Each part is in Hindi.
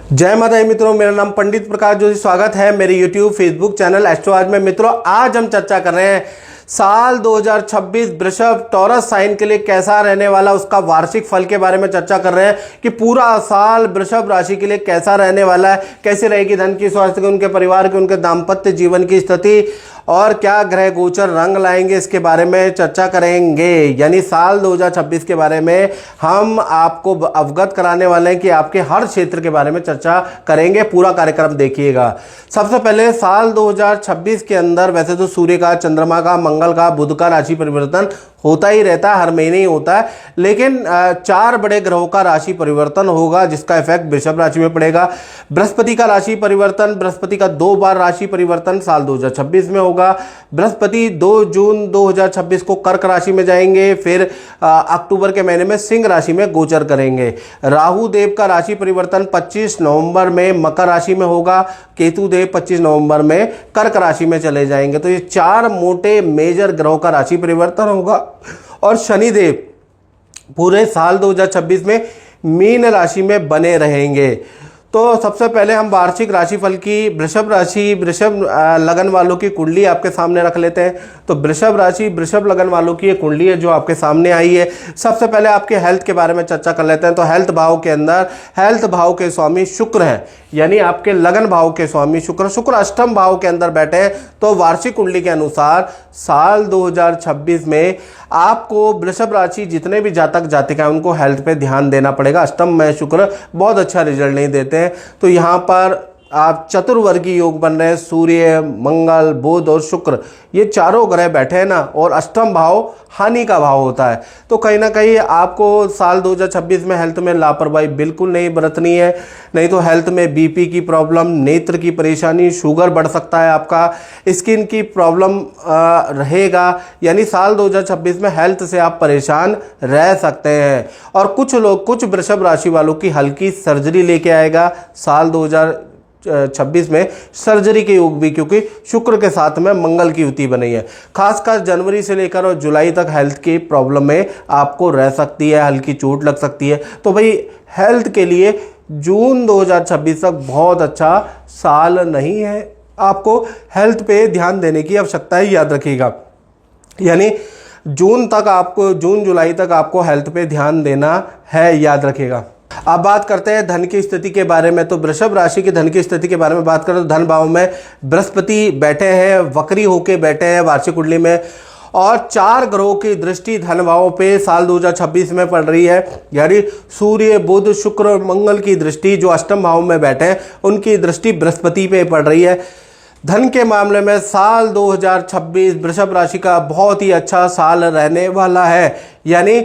जय माता दी मित्रों, मेरा नाम पंडित प्रकाश जोशी। स्वागत है मेरे YouTube फेसबुक चैनल एस्ट्रो आज में। मित्रों, आज हम चर्चा कर रहे हैं साल 2026 वृषभ टॉरस साइन के लिए कैसा रहने वाला, उसका वार्षिक फल के बारे में चर्चा कर रहे हैं कि पूरा साल वृषभ राशि के लिए कैसा रहने वाला है, कैसे रहेगी धन की, स्वास्थ्य की, उनके परिवार की, उनके दाम्पत्य जीवन की स्थिति और क्या ग्रह गोचर रंग लाएंगे, इसके बारे में चर्चा करेंगे। यानी साल 2026 के बारे में हम आपको अवगत कराने वाले हैं कि आपके हर क्षेत्र के बारे में चर्चा करेंगे। पूरा कार्यक्रम देखिएगा। सबसे पहले साल 2026 के अंदर वैसे तो सूर्य का, चंद्रमा का, मंगल का, बुध का राशि परिवर्तन होता ही रहता है, हर महीने ही होता है, लेकिन 4 बड़े ग्रहों का राशि परिवर्तन होगा जिसका इफेक्ट वृषभ राशि में पड़ेगा। बृहस्पति का राशि परिवर्तन, बृहस्पति का 2 बार राशि परिवर्तन साल 2026 में होगा। बृहस्पति 2 जून 2026 को कर्क राशि में जाएंगे, फिर अक्टूबर के महीने में सिंह राशि में गोचर करेंगे। राहु देव का राशि परिवर्तन 25 नवंबर में मकर राशि में होगा। केतु देव 25 नवंबर में कर्क राशि में चले जाएंगे। तो ये 4 मोटे मेजर ग्रहों का राशि परिवर्तन होगा और शनिदेव पूरे साल 2026 में मीन राशि में बने रहेंगे। तो सबसे पहले हम वार्षिक राशिफल की वृषभ लगन वालों की कुंडली आपके सामने रख लेते हैं। तो वृषभ लगन वालों की ये कुंडली है जो आपके सामने आई है। सबसे पहले आपके हेल्थ के बारे में चर्चा कर लेते हैं। तो हेल्थ भाव के अंदर हेल्थ भाव के स्वामी शुक्र हैं, यानी आपके लगन भाव के स्वामी शुक्र अष्टम भाव के अंदर बैठे हैं। तो वार्षिक कुंडली के अनुसार साल 2026 में आपको वृषभ राशि जितने भी जातक जातिका उनको हेल्थ पे ध्यान देना पड़ेगा। अष्टम में शुक्र बहुत अच्छा रिजल्ट नहीं देते हैं। तो यहाँ पर आप चतुर्वर्गीय योग बन रहे हैं। सूर्य, मंगल, बुध और शुक्र, ये चारों ग्रह बैठे हैं ना, और अष्टम भाव हानि का भाव होता है। तो कहीं ना कहीं आपको साल 2026 में हेल्थ में लापरवाही बिल्कुल नहीं बरतनी है, नहीं तो हेल्थ में बीपी की प्रॉब्लम, नेत्र की परेशानी, शुगर बढ़ सकता है, आपका स्किन की प्रॉब्लम रहेगा। यानी साल 2026 में हेल्थ से आप परेशान रह सकते हैं। और कुछ वृषभ राशि वालों की हल्की सर्जरी लेके आएगा साल 2026 में, सर्जरी के योग भी, क्योंकि शुक्र के साथ में मंगल की युति बनी है। खासकर जनवरी से लेकर और जुलाई तक हेल्थ की प्रॉब्लम में आपको रह सकती है, हल्की चोट लग सकती है। तो भाई हेल्थ के लिए जून 2026 तक बहुत अच्छा साल नहीं है, आपको हेल्थ पे ध्यान देने की आवश्यकता है, याद रखिएगा। यानी जून जुलाई तक आपको हेल्थ पे ध्यान देना है, याद रखिएगा। अब बात करते हैं धन की स्थिति के बारे में। तो वृषभ राशि की धन की स्थिति के बारे में बात करें तो धन भाव में बृहस्पति बैठे हैं, वक्री होके बैठे हैं वार्षिक कुंडली में, और 4 ग्रहों की दृष्टि धन भाव पे साल 2026 में पड़ रही है। यानी सूर्य, बुध, शुक्र और मंगल की दृष्टि जो अष्टम भाव में बैठे हैं उनकी दृष्टि बृहस्पति पे पड़ रही है। धन के मामले में साल 2026 वृषभ राशि का बहुत ही अच्छा साल रहने वाला है। यानी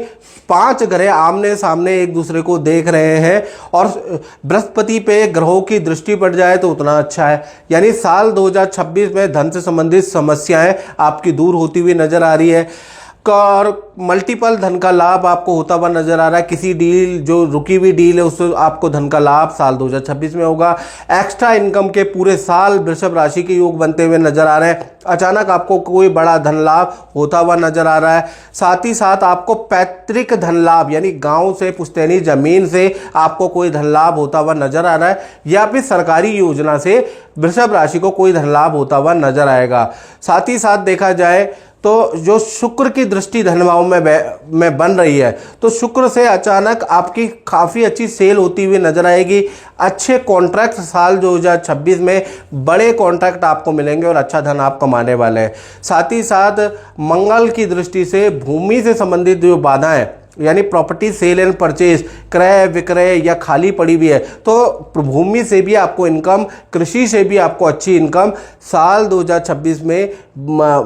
5 ग्रह आमने सामने एक दूसरे को देख रहे हैं, और बृहस्पति पे ग्रहों की दृष्टि पड़ जाए तो उतना अच्छा है। यानी साल 2026 में धन से संबंधित समस्याएं आपकी दूर होती हुई नजर आ रही है, और मल्टीपल धन का लाभ आपको होता हुआ नजर आ रहा है। किसी डील, जो रुकी हुई डील है, उससे आपको धन का लाभ साल 2026 में होगा। एक्स्ट्रा इनकम के पूरे साल वृषभ राशि के योग बनते हुए नजर आ रहे हैं। अचानक आपको कोई बड़ा धन लाभ होता हुआ नजर आ रहा है। साथ ही साथ आपको पैतृक धन लाभ, यानी गांव से, पुश्तैनी जमीन से आपको कोई धन लाभ होता हुआ नजर आ रहा है, या फिर सरकारी योजना से वृषभ राशि को कोई धन लाभ होता हुआ नजर आएगा। साथ ही साथ देखा जाए तो जो शुक्र की दृष्टि धन भाव में बन रही है, तो शुक्र से अचानक आपकी काफ़ी अच्छी सेल होती हुई नजर आएगी। अच्छे कॉन्ट्रैक्ट साल 2026 में बड़े कॉन्ट्रैक्ट आपको मिलेंगे और अच्छा धन आप कमाने वाले हैं। साथ ही साथ मंगल की दृष्टि से भूमि से संबंधित जो बाधाएं, यानी प्रॉपर्टी सेल एंड परचेज, क्रय विक्रय या खाली पड़ी हुई है, तो भूमि से भी आपको इनकम, कृषि से भी आपको अच्छी इनकम साल 2026 में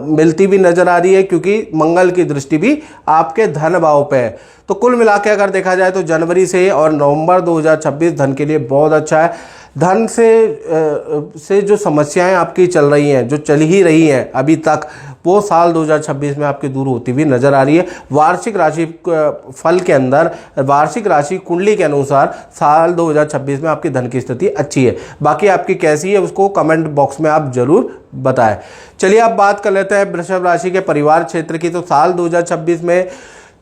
मिलती भी नजर आ रही है, क्योंकि मंगल की दृष्टि भी आपके धन भाव पे है। तो कुल मिला के अगर देखा जाए तो जनवरी से और नवंबर 2026 धन के लिए बहुत अच्छा है। धन से जो समस्याएं आपकी चल रही हैं, जो चल ही रही हैं अभी तक, वो साल 2026 में आपकी दूर होती हुई नजर आ रही है। वार्षिक राशि फल के अंदर, वार्षिक राशि कुंडली के अनुसार साल 2026 में आपकी धन की स्थिति अच्छी है। बाकी आपकी कैसी है उसको कमेंट बॉक्स में आप जरूर बताएं। चलिए अब बात कर लेते हैं वृषभ राशि के परिवार क्षेत्र की। तो साल 2026 में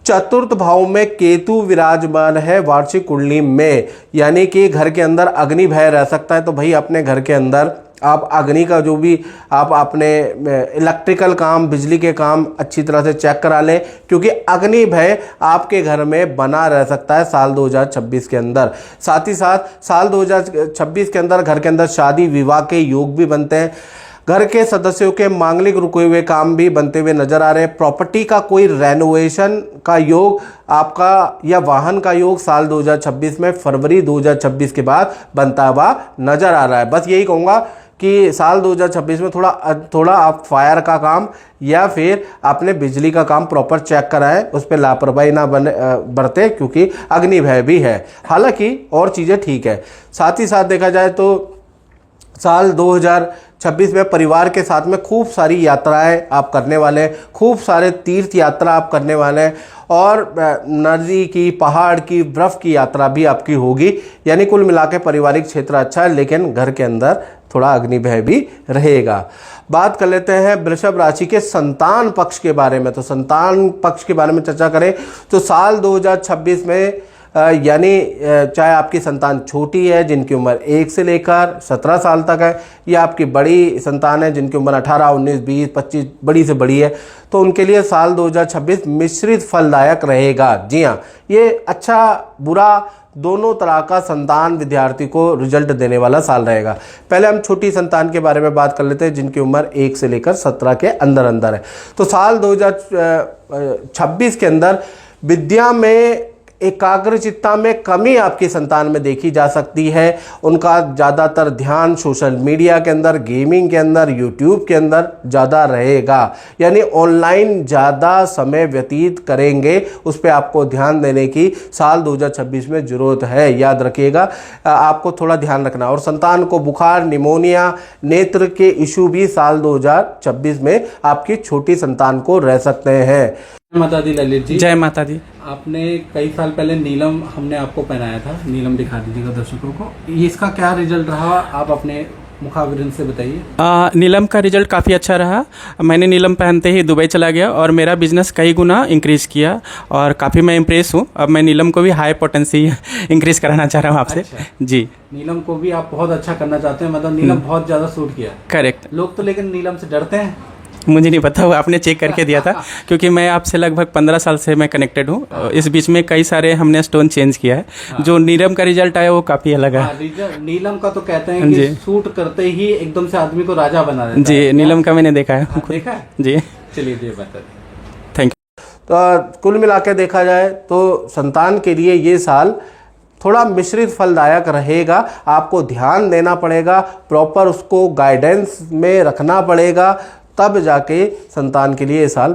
चतुर्थ भाव में केतु विराजमान है वार्षिक कुंडली में, यानी कि घर के अंदर अग्नि भय रह सकता है। तो भाई अपने घर के अंदर आप अग्नि का जो भी आप अपने इलेक्ट्रिकल काम, बिजली के काम अच्छी तरह से चेक करा लें, क्योंकि अग्नि भय आपके घर में बना रह सकता है साल 2026 के अंदर। साथ ही साथ साल 2026 के अंदर घर के अंदर शादी विवाह के योग भी बनते हैं। घर के सदस्यों के मांगलिक रुके हुए काम भी बनते हुए नजर आ रहे हैं। प्रॉपर्टी का कोई रेनोवेशन का योग आपका या वाहन का योग साल 2026 में फरवरी 2026 के बाद बनता हुआ नजर आ रहा है। बस यही कहूँगा कि साल 2026 में थोड़ा आप फायर का काम या फिर अपने बिजली का काम प्रॉपर चेक कराएं, उस पर लापरवाही ना बरते, क्योंकि अग्नि भय भी है। हालांकि और चीज़ें ठीक है। साथ ही साथ देखा जाए तो साल 2026 में परिवार के साथ में खूब सारी यात्राएं आप करने वाले हैं, खूब सारे तीर्थ यात्रा आप करने वाले हैं, और नदी की, पहाड़ की, बर्फ की यात्रा भी आपकी होगी। यानी कुल मिला के पारिवारिक क्षेत्र अच्छा है, लेकिन घर के अंदर थोड़ा अग्नि भय भी रहेगा। बात कर लेते हैं वृषभ राशि के संतान पक्ष के बारे में। तो संतान पक्ष के बारे में चर्चा करें तो साल 2026 में यानी चाहे आपकी संतान छोटी है जिनकी उम्र 1 से लेकर 17 साल तक है, या आपकी बड़ी संतान है जिनकी उम्र 18, 19, 20, 25 बड़ी से बड़ी है, तो उनके लिए साल 2026 मिश्रित फलदायक रहेगा। जी हाँ, ये अच्छा बुरा दोनों तरह का संतान विद्यार्थी को रिजल्ट देने वाला साल रहेगा। पहले हम छोटी संतान के बारे में बात कर लेते हैं जिनकी उम्र 1 से लेकर 17 के अंदर अंदर है। तो साल 2026 के अंदर विद्या में एकाग्रचित्ता में कमी आपकी संतान में देखी जा सकती है। उनका ज़्यादातर ध्यान सोशल मीडिया के अंदर, गेमिंग के अंदर, यूट्यूब के अंदर ज़्यादा रहेगा, यानी ऑनलाइन ज़्यादा समय व्यतीत करेंगे। उस पर आपको ध्यान देने की साल 2026 में ज़रूरत है, याद रखिएगा, आपको थोड़ा ध्यान रखना। और संतान को बुखार, निमोनिया, नेत्र के इशू भी साल 2026 में आपकी छोटी संतान को रह सकते हैं। माता दी ललित जी। जय माता दी। आपने कई साल पहले नीलम हमने आपको पहनाया था, नीलम दिखा दीजिएगा दर्शकों को। ये इसका क्या रिजल्ट रहा, आप अपने मुखावरण से बताइए। नीलम का रिजल्ट काफ़ी अच्छा रहा। मैंने नीलम पहनते ही दुबई चला गया और मेरा बिजनेस कई गुना इंक्रीज़ किया, और काफ़ी मैं इम्प्रेस हूँ। अब मैं नीलम को भी हाई पोटेंसी इंक्रीज़ कराना चाह रहा हूँ आपसे। अच्छा। जी, नीलम को भी आप बहुत अच्छा करना चाहते हैं, मतलब नीलम बहुत ज़्यादा सूट किया। करेक्ट। लोग तो लेकिन नीलम से डरते हैं। मुझे नहीं पता, वो आपने चेक करके दिया था, क्योंकि मैं आपसे लगभग 15 साल से मैं कनेक्टेड हूँ। इस बीच में कई सारे हमने स्टोन चेंज किया है। जो नीलम का रिजल्ट आया वो काफ़ी अलग है। नीलम का तो कहते हैं कि सूट करते ही एकदम से आदमी को राजा बना देता है। जी, नीलम का मैंने देखा है। देखा है जी, चलिए ये बता। Thank you. तो कुल मिला के देखा जाए तो संतान के लिए ये साल थोड़ा मिश्रित फलदायक रहेगा। आपको ध्यान देना पड़ेगा, प्रॉपर उसको गाइडेंस में रखना पड़ेगा, तब जाके संतान के लिए ये साल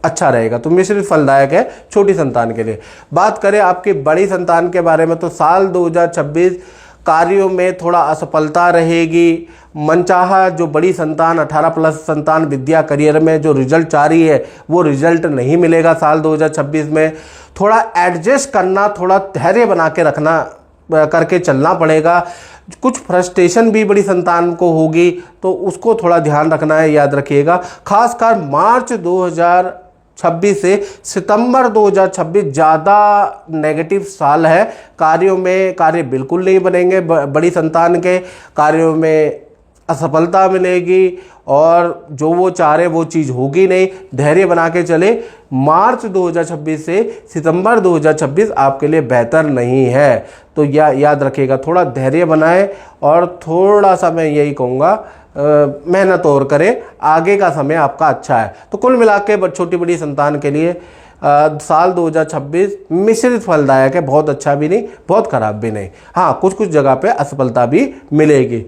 अच्छा रहेगा। तो मिश्रित फलदायक है छोटी संतान के लिए। बात करें आपकी बड़ी संतान के बारे में तो साल 2026 कार्यों में थोड़ा असफलता रहेगी। मनचाहा जो बड़ी संतान 18+ संतान विद्या करियर में जो रिजल्ट चाह रही है वो रिजल्ट नहीं मिलेगा साल 2026 में। थोड़ा एडजस्ट करना, थोड़ा धैर्य बना के रखना, करके चलना पड़ेगा। कुछ फ्रस्ट्रेशन भी बड़ी संतान को होगी, तो उसको थोड़ा ध्यान रखना है, याद रखिएगा। खासकर मार्च 2026 से सितंबर 2026 ज़्यादा नेगेटिव साल है। कार्यों में कार्य बिल्कुल नहीं बनेंगे, बड़ी संतान के कार्यों में असफलता मिलेगी, और जो वो चाह रहे वो चीज़ होगी नहीं। धैर्य बना के चले। मार्च 2026 से सितंबर 2026 आपके लिए बेहतर नहीं है, तो याद रखिएगा, थोड़ा धैर्य बनाएं और थोड़ा सा मैं यही कहूँगा मेहनत और करें, आगे का समय आपका अच्छा है। तो कुल मिला के छोटी बड़ी संतान के लिए साल 2026 मिश्रित फलदायक है, बहुत अच्छा भी नहीं, बहुत खराब भी नहीं। हाँ, कुछ कुछ जगह पे असफलता भी मिलेगी।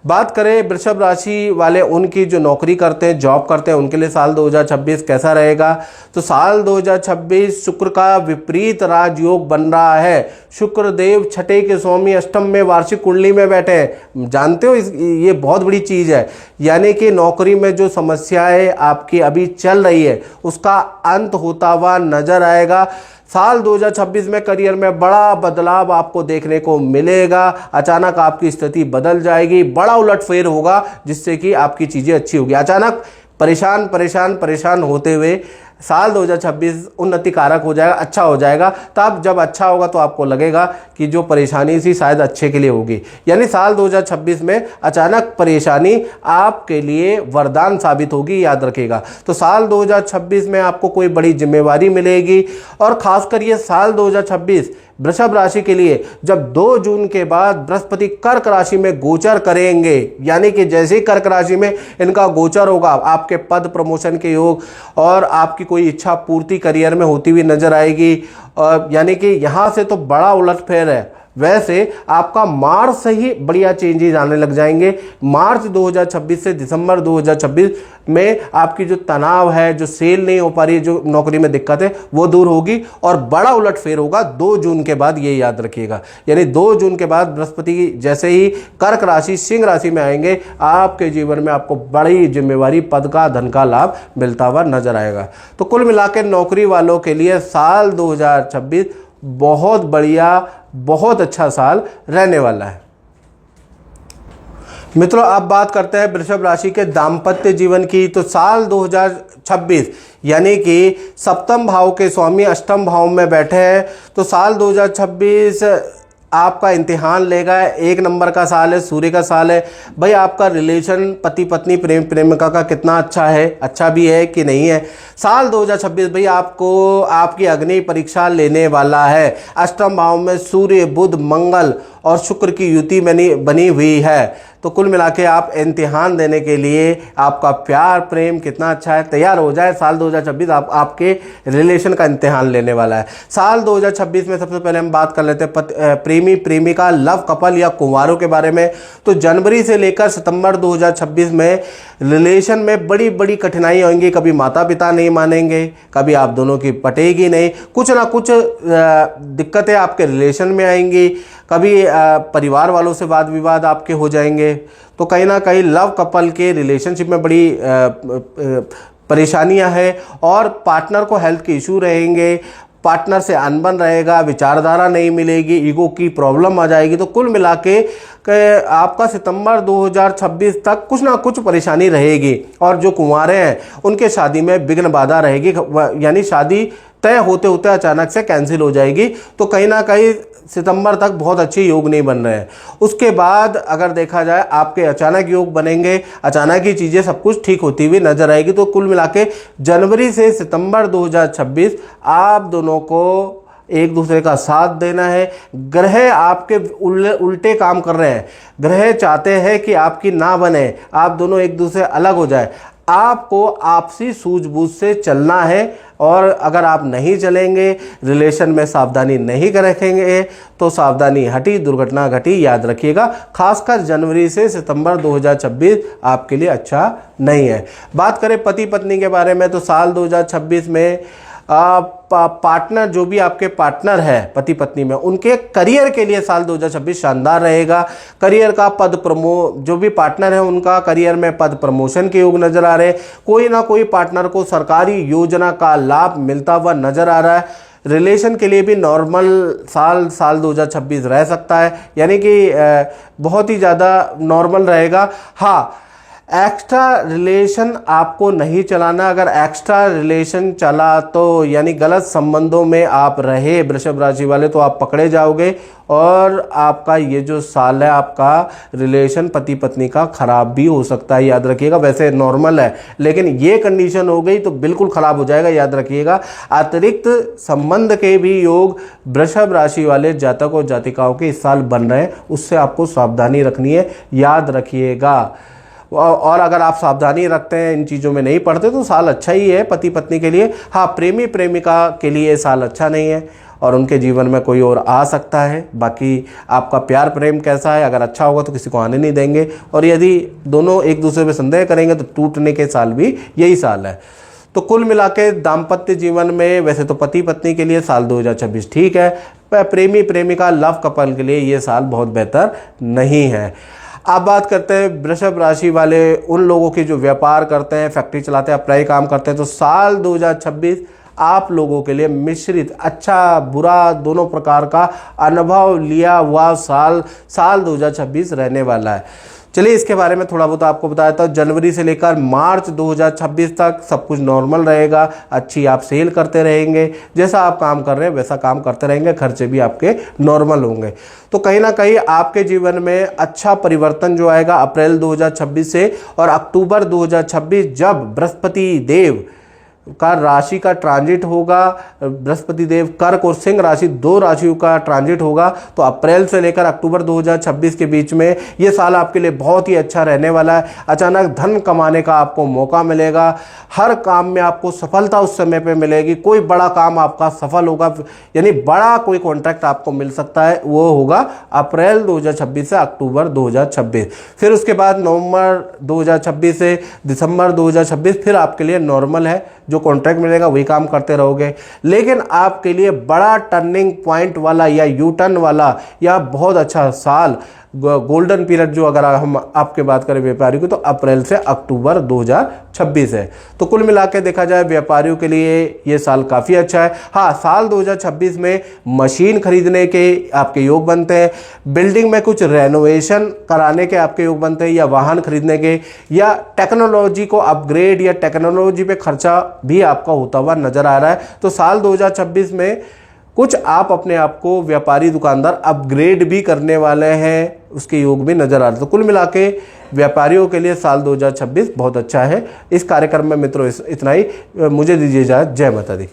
बात करें वृषभ राशि वाले, उनकी जो नौकरी करते हैं, जॉब करते हैं, उनके लिए साल 2026 कैसा रहेगा। तो साल 2026 शुक्र का विपरीत राजयोग बन रहा है। शुक्र देव छठे के स्वामी अष्टम में वार्षिक कुंडली में बैठे हैं। जानते हो ये बहुत बड़ी चीज़ है। यानी कि नौकरी में जो समस्याएं आपकी अभी चल रही है उसका अंत होता हुआ नजर आएगा। साल 2026 में करियर में बड़ा बदलाव आपको देखने को मिलेगा। अचानक आपकी स्थिति बदल जाएगी, बड़ा उलटफेर होगा, जिससे कि आपकी चीज़ें अच्छी होगी। अचानक परेशान होते हुए साल 2026 उन्नति कारक हो जाएगा, अच्छा हो जाएगा। तब जब अच्छा होगा तो आपको लगेगा कि जो परेशानी थी शायद अच्छे के लिए होगी। यानी साल 2026 में अचानक परेशानी आपके लिए वरदान साबित होगी, याद रखिएगा। तो साल 2026 में आपको कोई बड़ी जिम्मेवारी मिलेगी और खासकर ये साल 2026 वृषभ राशि के लिए जब 2 जून के बाद बृहस्पति कर्क राशि में गोचर करेंगे, यानी कि जैसे ही कर्क राशि में इनका गोचर होगा आपके पद प्रमोशन के योग और आपकी कोई इच्छा पूर्ति करियर में होती हुई नजर आएगी। यानी कि यहाँ से तो बड़ा उलटफेर है। वैसे आपका मार्च से ही बढ़िया चेंजेस आने लग जाएंगे। मार्च 2026 से दिसंबर 2026 में आपकी जो तनाव है, जो सेल नहीं हो पा रही है, जो नौकरी में दिक्कत है, वो दूर होगी और बड़ा उलटफेर होगा 2 जून के बाद, ये याद रखिएगा। यानी 2 जून के बाद बृहस्पति जैसे ही कर्क राशि सिंह राशि में आएंगे, आपके जीवन में आपको बड़ी जिम्मेवारी, पद का, धन का लाभ मिलता हुआ नजर आएगा। तो कुल मिलाकर नौकरी वालों के लिए साल 2026 बहुत बढ़िया, बहुत अच्छा साल रहने वाला है। मित्रों, अब बात करते हैं वृषभ राशि के दाम्पत्य जीवन की। तो साल 2026 यानी कि सप्तम भाव के स्वामी अष्टम भाव में बैठे हैं, तो साल 2026 आपका इम्तिहान लेगा। 1 नंबर का साल है, सूर्य का साल है। भाई आपका रिलेशन पति पत्नी प्रेम प्रेमिका का कितना अच्छा है, अच्छा भी है कि नहीं है। साल 2026 भाई आपको आपकी अग्नि परीक्षा लेने वाला है। अष्टम भाव में सूर्य, बुध, मंगल और शुक्र की युति बनी हुई है। तो कुल मिला के आप इम्तिहान देने के लिए आपका प्यार प्रेम कितना अच्छा है, तैयार हो जाए। साल 2026 आपके रिलेशन का इम्तिहान लेने वाला है। साल 2026 में सबसे पहले हम बात कर लेते हैं प्रेमी प्रेमिका, लव कपल या कुंवारों के बारे में। तो जनवरी से लेकर सितंबर 2026 में रिलेशन में बड़ी बड़ी कठिनाई होंगी। कभी माता पिता नहीं मानेंगे, कभी आप दोनों की पटेगी नहीं, कुछ ना कुछ दिक्कतें आपके रिलेशन में आएंगी, कभी परिवार वालों से वाद विवाद आपके हो जाएंगे। तो कहीं ना कहीं लव कपल के रिलेशनशिप में बड़ी परेशानियां हैं और पार्टनर को हेल्थ के इशू रहेंगे, पार्टनर से अनबन रहेगा, विचारधारा नहीं मिलेगी, ईगो की प्रॉब्लम आ जाएगी। तो कुल मिला के आपका सितंबर 2026 तक कुछ ना कुछ परेशानी रहेगी। और जो कुंवारे हैं उनके शादी में विघ्न बाधा रहेगी, यानी शादी तय होते होते अचानक से कैंसिल हो जाएगी। तो कहीं ना कहीं सितंबर तक बहुत अच्छे योग नहीं बन रहे हैं। उसके बाद अगर देखा जाए आपके अचानक योग बनेंगे, अचानक ही चीज़ें सब कुछ ठीक होती हुई नजर आएगी। तो कुल मिला के जनवरी से सितंबर 2026 आप दोनों को एक दूसरे का साथ देना है। ग्रह आपके उल्टे काम कर रहे हैं, ग्रह चाहते हैं कि आपकी ना बने, आप दोनों एक दूसरे अलग हो जाए। आपको आपसी सूझबूझ से चलना है और अगर आप नहीं चलेंगे, रिलेशन में सावधानी नहीं रखेंगे तो सावधानी हटी दुर्घटना घटी, याद रखिएगा। खासकर जनवरी से सितंबर 2026 आपके लिए अच्छा नहीं है। बात करें पति पत्नी के बारे में, तो साल 2026 में पार्टनर, जो भी आपके पार्टनर है पति पत्नी में, उनके करियर के लिए साल 2026 शानदार रहेगा। करियर का पद जो भी पार्टनर है उनका करियर में पद प्रमोशन के योग नजर आ रहे हैं। कोई ना कोई पार्टनर को सरकारी योजना का लाभ मिलता हुआ नजर आ रहा है। रिलेशन के लिए भी नॉर्मल साल 2026 रह सकता है, यानी कि बहुत ही ज़्यादा नॉर्मल रहेगा। हाँ, एक्स्ट्रा रिलेशन आपको नहीं चलाना। अगर एक्स्ट्रा रिलेशन चला तो यानी गलत संबंधों में आप रहे वृषभ राशि वाले, तो आप पकड़े जाओगे और आपका ये जो साल है आपका रिलेशन पति पत्नी का खराब भी हो सकता है, याद रखिएगा। वैसे नॉर्मल है, लेकिन ये कंडीशन हो गई तो बिल्कुल खराब हो जाएगा, याद रखिएगा। अतिरिक्त संबंध के भी योग वृषभ राशि वाले जातक और जातिकाओं के इस साल बन रहे हैं, उससे आपको सावधानी रखनी है, याद रखिएगा। और अगर आप सावधानी रखते हैं, इन चीज़ों में नहीं पड़ते, तो साल अच्छा ही है पति पत्नी के लिए। हाँ, प्रेमी प्रेमिका के लिए साल अच्छा नहीं है और उनके जीवन में कोई और आ सकता है। बाकी आपका प्यार प्रेम कैसा है, अगर अच्छा होगा तो किसी को आने नहीं देंगे, और यदि दोनों एक दूसरे पे संदेह करेंगे तो टूटने के साल भी यही साल है। तो कुल मिला के दाम्पत्य जीवन में वैसे तो पति पत्नी के लिए साल 2026 ठीक है, प्रेमी प्रेमिका लव कपल के लिए ये साल बहुत बेहतर नहीं है। अब बात करते हैं वृषभ राशि वाले उन लोगों के जो व्यापार करते हैं, फैक्ट्री चलाते हैं, अप्लाई काम करते हैं। तो साल 2026 आप लोगों के लिए मिश्रित, अच्छा बुरा दोनों प्रकार का अनुभव लिया हुआ साल 2026 रहने वाला है। चलिए इसके बारे में थोड़ा बहुत आपको बताया था। जनवरी से लेकर मार्च 2026 तक सब कुछ नॉर्मल रहेगा, अच्छी आप सेल करते रहेंगे, जैसा आप काम कर रहे हैं वैसा काम करते रहेंगे, खर्चे भी आपके नॉर्मल होंगे। तो कहीं ना कहीं आपके जीवन में अच्छा परिवर्तन जो आएगा अप्रैल 2026 से और अक्टूबर 2026 जब बृहस्पति देव का राशि का ट्रांजिट होगा, बृहस्पति देव कर्क और सिंह राशि 2 राशियों का ट्रांजिट होगा, तो अप्रैल से लेकर अक्टूबर 2026 के बीच में ये साल आपके लिए बहुत ही अच्छा रहने वाला है। अचानक धन कमाने का आपको मौका मिलेगा, हर काम में आपको सफलता उस समय पे मिलेगी, कोई बड़ा काम आपका सफल होगा, यानी बड़ा कोई कॉन्ट्रैक्ट आपको मिल सकता है, वो होगा अप्रैल 2026 से अक्टूबर 2026। फिर उसके बाद नवंबर 2026 से दिसंबर 2026 फिर आपके लिए नॉर्मल है, जो कॉन्ट्रैक्ट मिलेगा वही काम करते रहोगे। लेकिन आपके लिए बड़ा टर्निंग पॉइंट वाला या यू टर्न वाला या बहुत अच्छा साल, गोल्डन पीरियड जो अगर हम आपके बात करें व्यापारी को, तो अप्रैल से अक्टूबर 2026 है। तो कुल मिला के देखा जाए व्यापारियों के लिए ये साल काफ़ी अच्छा है। हाँ, साल 2026 में मशीन खरीदने के आपके योग बनते हैं, बिल्डिंग में कुछ रेनोवेशन कराने के आपके योग बनते हैं, या वाहन खरीदने के, या टेक्नोलॉजी को अपग्रेड या टेक्नोलॉजी पे खर्चा भी आपका होता हुआ नजर आ रहा है। तो साल 2026 में कुछ आप अपने आप को व्यापारी दुकानदार अपग्रेड भी करने वाले हैं, उसके योग भी नजर आ रहे हैं। तो कुल मिला के व्यापारियों के लिए साल 2026 बहुत अच्छा है। इस कार्यक्रम में मित्रों इतना ही, मुझे दीजिए इजाज़त। जय माता दी।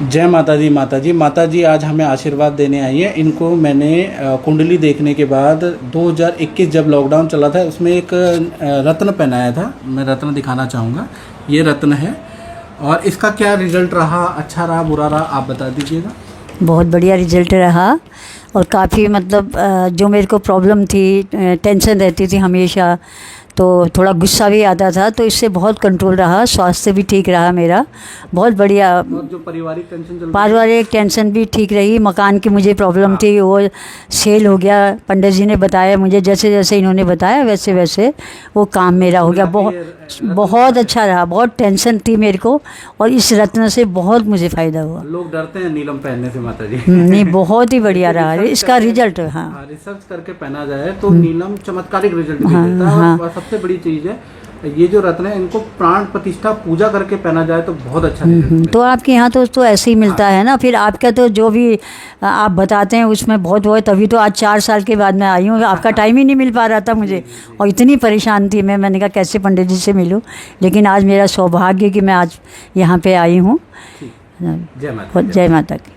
जय माता दी। माता जी आज हमें आशीर्वाद देने आई है। इनको मैंने कुंडली देखने के बाद 2021 जब लॉकडाउन चला था उसमें एक रत्न पहनाया था, मैं रत्न दिखाना चाहूँगा। ये रत्न है और इसका क्या रिजल्ट रहा, अच्छा रहा बुरा रहा, आप बता दीजिएगा। बहुत बढ़िया रिजल्ट रहा और काफ़ी मतलब जो मेरे को प्रॉब्लम थी, टेंशन रहती थी हमेशा, तो थोड़ा गुस्सा भी आता था, तो इससे बहुत कंट्रोल रहा, स्वास्थ्य भी ठीक रहा मेरा, बहुत बढ़िया। और जो पारिवारिक टेंशन भी ठीक रही। मकान की मुझे प्रॉब्लम थी, वो सेल हो गया। पंडित जी ने बताया मुझे, जैसे जैसे इन्होंने बताया वैसे वैसे वो काम मेरा हो गया। बहुत अच्छा रहा, बहुत टेंशन थी मेरे को और इस रत्न से बहुत मुझे फ़ायदा हुआ। लोग डरते हैं नीलम पहनने से माता जी। नहीं, बहुत ही बढ़िया रहा इसका रिजल्ट। हाँ, रिसर्च करके पहना जाए तो नीलम चमत्कारिक रिजल्ट भी देता है। और सबसे बड़ी चीज है ये जो रत्न है, इनको प्राण प्रतिष्ठा पूजा करके पहना जाए तो बहुत अच्छा रिजल्ट। तो आपके यहाँ तो ऐसे ही मिलता है ना। फिर आपका तो जो भी आप बताते हैं उसमें बहुत वो है, तभी तो आज 4 साल के बाद मैं आई हूँ। आपका टाइम ही नहीं मिल पा रहा था मुझे और इतनी परेशान थी मैंने कहा कैसे पंडित जी से मिलूँ, लेकिन आज मेरा सौभाग्य कि मैं आज यहाँ पे आई हूँ। जय माता। जय माता की।